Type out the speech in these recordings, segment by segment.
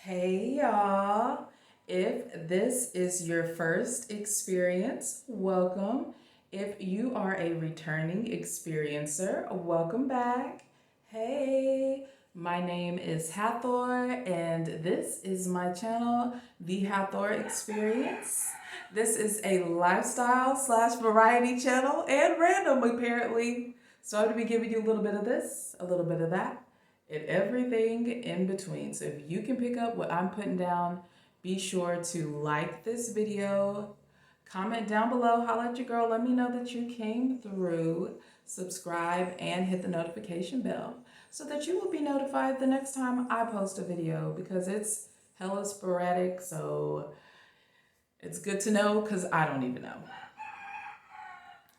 Hey y'all. If this is your first experience, welcome. If you are a returning experiencer, welcome back. Hey, my name is Hathor, and this is my channel, The Hathor Experience. This is a lifestyle slash variety channel and random, apparently. So I'm going to be giving you a little bit of this, a little bit of that, and everything in between. So if you can pick up what I'm putting down, be sure to like this video, comment down below, holla at your girl, let me know that you came through, subscribe, and hit the notification bell so that you will be notified the next time I post a video, because it's hella sporadic, so it's good to know because I don't even know.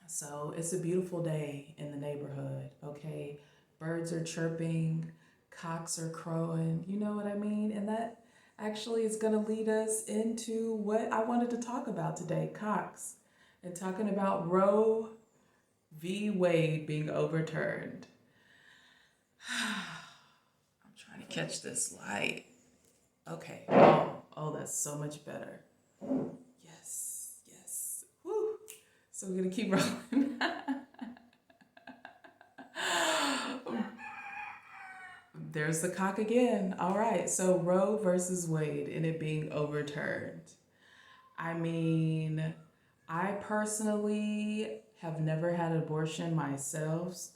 So it's a beautiful day in the neighborhood, okay? Birds are chirping, cocks are crowing, you know what I mean? And that actually is going to lead us into what I wanted to talk about today, cocks, and talking about Roe v. Wade being overturned. I'm trying to catch this light. Okay. Oh, that's so much better. Yes. Woo. So we're going to keep rolling. There's the cock again. All right. So Roe versus Wade and it being overturned. I mean, I personally have never had an abortion myself.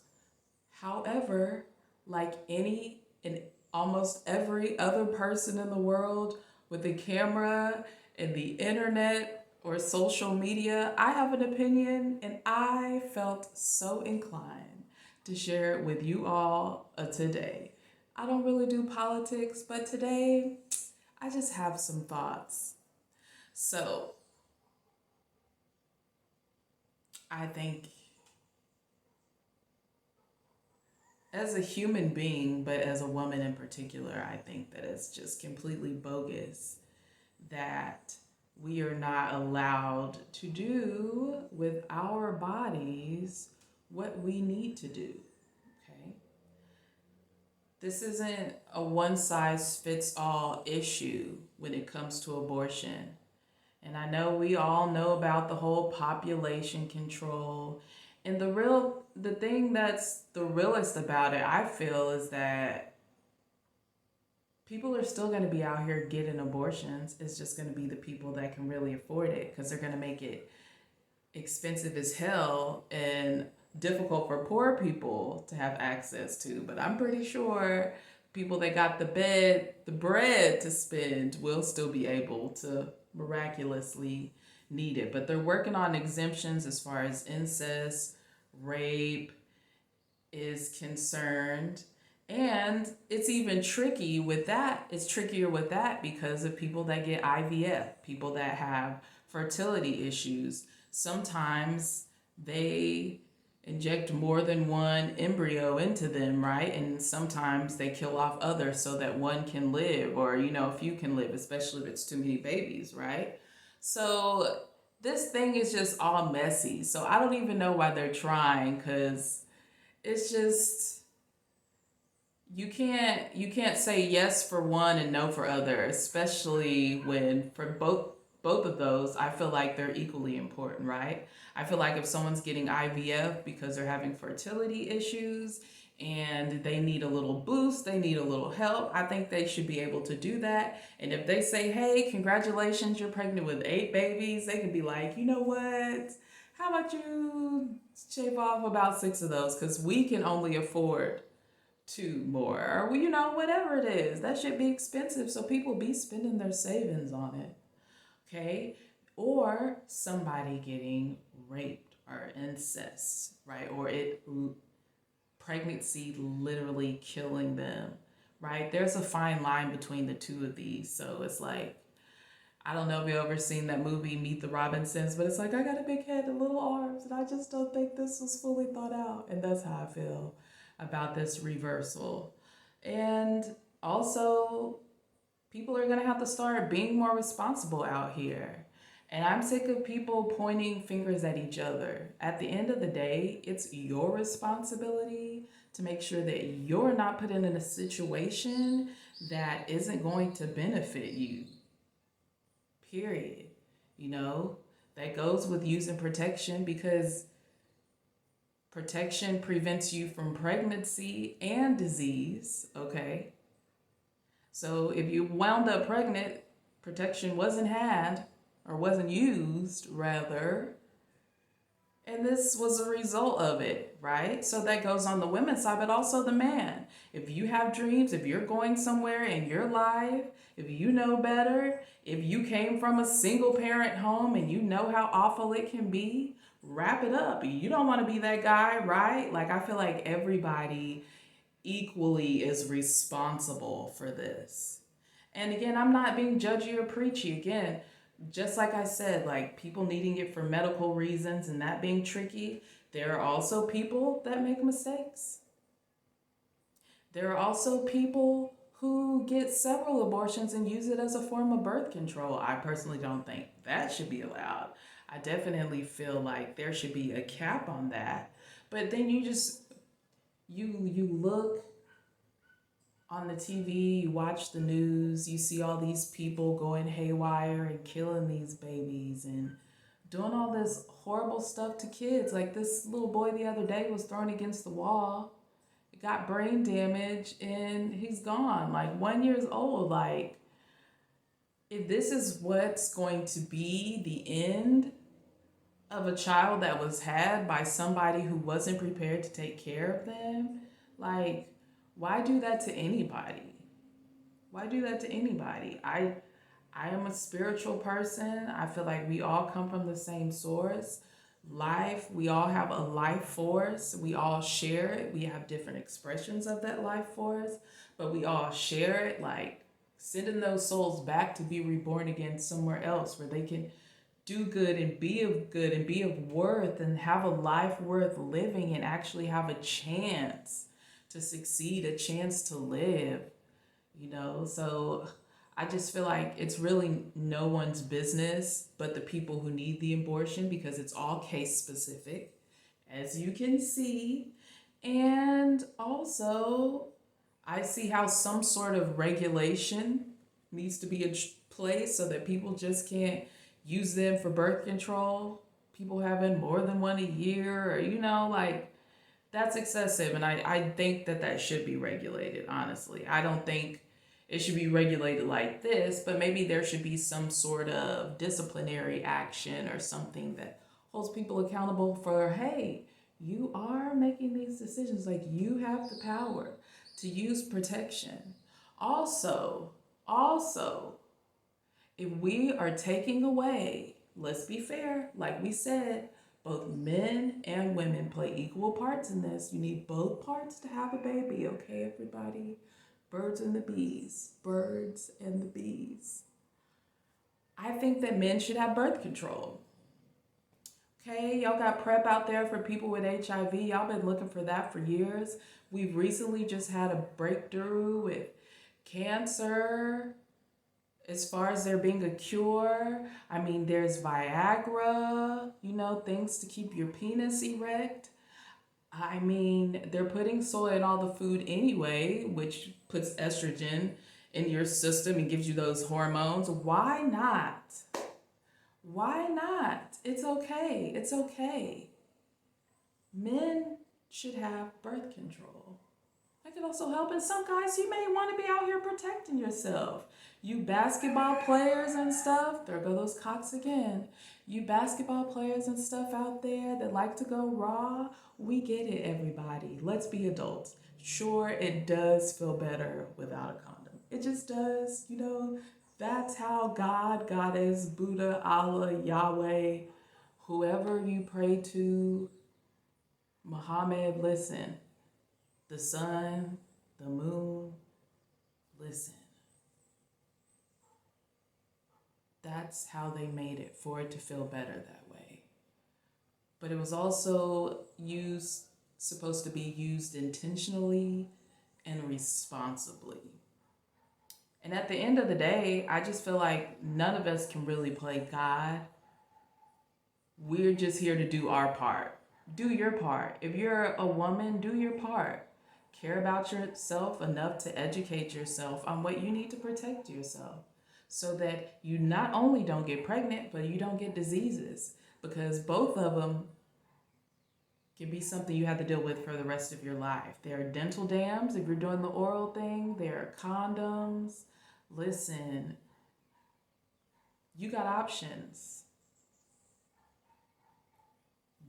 However, like any and almost every other person in the world with a camera and the internet or social media, I have an opinion, and I felt so inclined to share it with you all today. I don't really do politics, but today I just have some thoughts. So I think as a human being, but as a woman in particular, I think that it's just completely bogus that we are not allowed to do with our bodies what we need to do. Okay? This isn't a one size fits all issue when it comes to abortion. And I know we all know about the whole population control. And the thing that's the realest about it, I feel, is that people are still going to be out here getting abortions. It's just going to be the people that can really afford it, because they're going to make it expensive as hell and difficult for poor people to have access to. But I'm pretty sure people that got the bread to spend will still be able to miraculously need it. But they're working on exemptions as far as incest, rape is concerned. And it's even tricky with that. It's trickier with that because of people that get IVF, people that have fertility issues. Sometimes they inject more than one embryo into them, right? And sometimes they kill off others so that one can live, or, a few can live, especially if it's too many babies, right? So this thing is just all messy. So I don't even know why they're trying, because it's just, you can't say yes for one and no for other, especially when for both of those, I feel like they're equally important, right? I feel like if someone's getting IVF because they're having fertility issues and they need a little boost, they need a little help, I think they should be able to do that. And if they say, hey, congratulations, you're pregnant with 8 babies, they can be like, you know what? How about you shave off about 6 of those, because we can only afford 2 more, or whatever it is. That should be expensive, so people be spending their savings on it. Okay? Or somebody getting raped or incest, right? Or pregnancy literally killing them, right? There's a fine line between the two of these. So it's like, I don't know if you've ever seen that movie Meet the Robinsons, but it's like, I got a big head and little arms, and I just don't think this was fully thought out. And that's how I feel about this reversal. And also, people are going to have to start being more responsible out here. And I'm sick of people pointing fingers at each other. At the end of the day, it's your responsibility to make sure that you're not put in a situation that isn't going to benefit you, period. You know, that goes with using protection because protection prevents you from pregnancy and disease, okay? So if you wound up pregnant, protection wasn't had or wasn't used, rather, and this was a result of it, right? So that goes on the women's side, but also the man. If you have dreams, if you're going somewhere in your life, if you know better, if you came from a single parent home and you know how awful it can be, wrap it up. You don't want to be that guy, right? Like, I feel like everybody equally is responsible for this. And again, I'm not being judgy or preachy. Again, just like I said, like people needing it for medical reasons and that being tricky, there are also people that make mistakes. There are also people who get several abortions and use it as a form of birth control. I personally don't think that should be allowed. I definitely feel like there should be a cap on that. But then you look on the TV, you watch the news, you see all these people going haywire and killing these babies and doing all this horrible stuff to kids. Like this little boy the other day was thrown against the wall, got brain damage, and he's gone, like 1 year old. Like, if this is what's going to be the end of a child that was had by somebody who wasn't prepared to take care of them, like, why do that to anybody? Why do that to anybody? I am a spiritual person. I feel like we all come from the same source. Life, we all have a life force. We all share it. We have different expressions of that life force, but we all share it, like sending those souls back to be reborn again somewhere else where they can do good and be of worth and have a life worth living and actually have a chance to succeed, a chance to live, you know? So I just feel like it's really no one's business but the people who need the abortion, because it's all case specific, as you can see. And also, I see how some sort of regulation needs to be in place so that people just can't use them for birth control. People having more than one a year, or, you know, like, that's excessive. And I think that that should be regulated, honestly. I don't think it should be regulated like this, but maybe there should be some sort of disciplinary action or something that holds people accountable for, hey, you are making these decisions. Like, you have the power to use protection. Also, if we are taking away, let's be fair, like we said, both men and women play equal parts in this. You need both parts to have a baby, okay, everybody? Birds and the bees. Birds and the bees. I think that men should have birth control. Okay, y'all got PrEP out there for people with HIV. Y'all been looking for that for years. We've recently just had a breakthrough with cancer. As far as there being a cure, I mean, there's Viagra, you know, things to keep your penis erect. I mean, they're putting soy in all the food anyway, which puts estrogen in your system and gives you those hormones. Why not? Why not? It's okay. It's okay. Men should have birth control. That could also help. And some guys, you may want to be out here protecting yourself. You basketball players and stuff, there go those cocks again. You basketball players and stuff out there that like to go raw, we get it, everybody. Let's be adults. Sure, it does feel better without a condom. It just does, you know. That's how God, Goddess, Buddha, Allah, Yahweh, whoever you pray to, Muhammad, listen. The sun, the moon, listen. That's how they made it, for it to feel better that way. But it was also supposed to be used intentionally and responsibly. And at the end of the day, I just feel like none of us can really play God. We're just here to do our part. Do your part. If you're a woman, do your part. care about yourself enough to educate yourself on what you need to protect yourself so that you not only don't get pregnant, but you don't get diseases, because both of them can be something you have to deal with for the rest of your life. There are dental dams if you're doing the oral thing, there are condoms. Listen, you got options.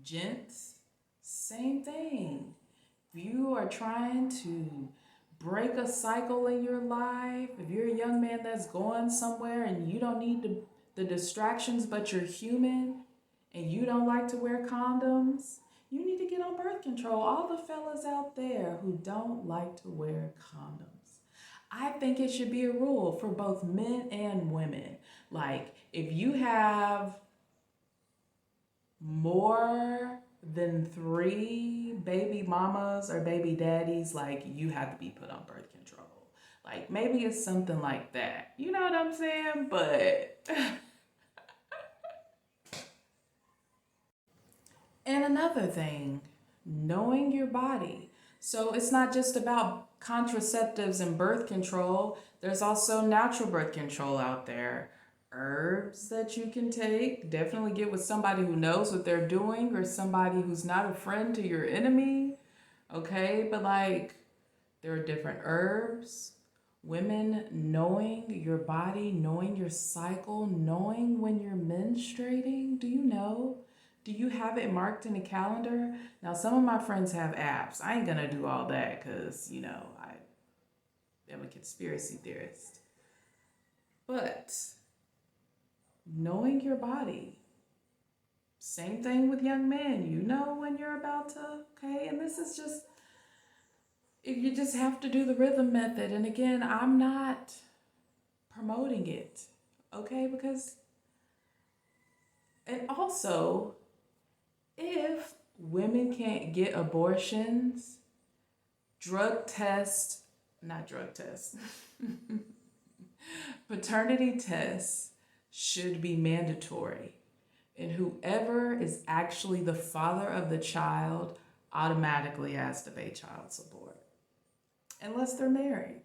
Gents, same thing. If you are trying to break a cycle in your life, if you're a young man that's going somewhere and you don't need the distractions, but you're human and you don't like to wear condoms, you need to get on birth control. All the fellas out there who don't like to wear condoms, I think it should be a rule for both men and women. Like, if you have more than 3 baby mamas or baby daddies, like, you have to be put on birth control. Like, maybe it's something like that. You know what I'm saying? But and another thing, knowing your body. So it's not just about contraceptives and birth control. There's also natural birth control out there. Herbs that you can take. Definitely get with somebody who knows what they're doing, or somebody who's not a friend to your enemy. Okay, but like, there are different herbs. Women, knowing your body, knowing your cycle, knowing when you're menstruating. Do you know? Do you have it marked in a calendar? Now, some of my friends have apps. I ain't gonna do all that because, I am a conspiracy theorist. But knowing your body, same thing with young men. You know when you're about to, okay? And this is just, you just have to do the rhythm method. And again, I'm not promoting it, okay? Because, and also, if women can't get abortions, paternity tests should be mandatory. And whoever is actually the father of the child automatically has to pay child support, unless they're married.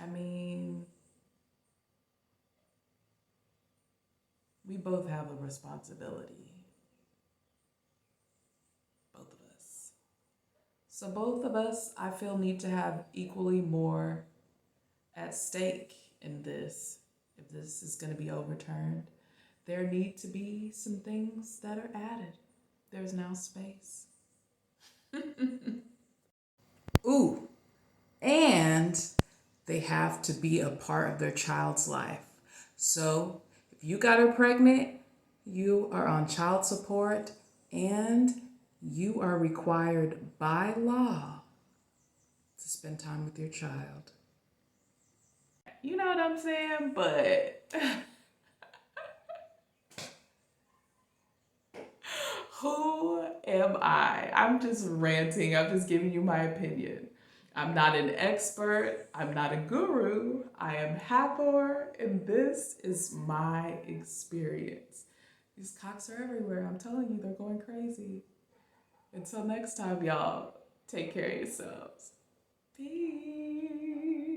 I mean, we both have a responsibility. Both of us. So both of us, I feel, need to have equally more at stake in this. If this is going to be overturned, there need to be some things that are added. There's now space. Ooh, and they have to be a part of their child's life. So if you got her pregnant, you are on child support, and you are required by law to spend time with your child. You know what I'm saying? But who am I? I'm just ranting. I'm just giving you my opinion. I'm not an expert. I'm not a guru. I am Hathor, and this is my experience. These cocks are everywhere. I'm telling you, they're going crazy. Until next time, y'all, take care of yourselves. Peace.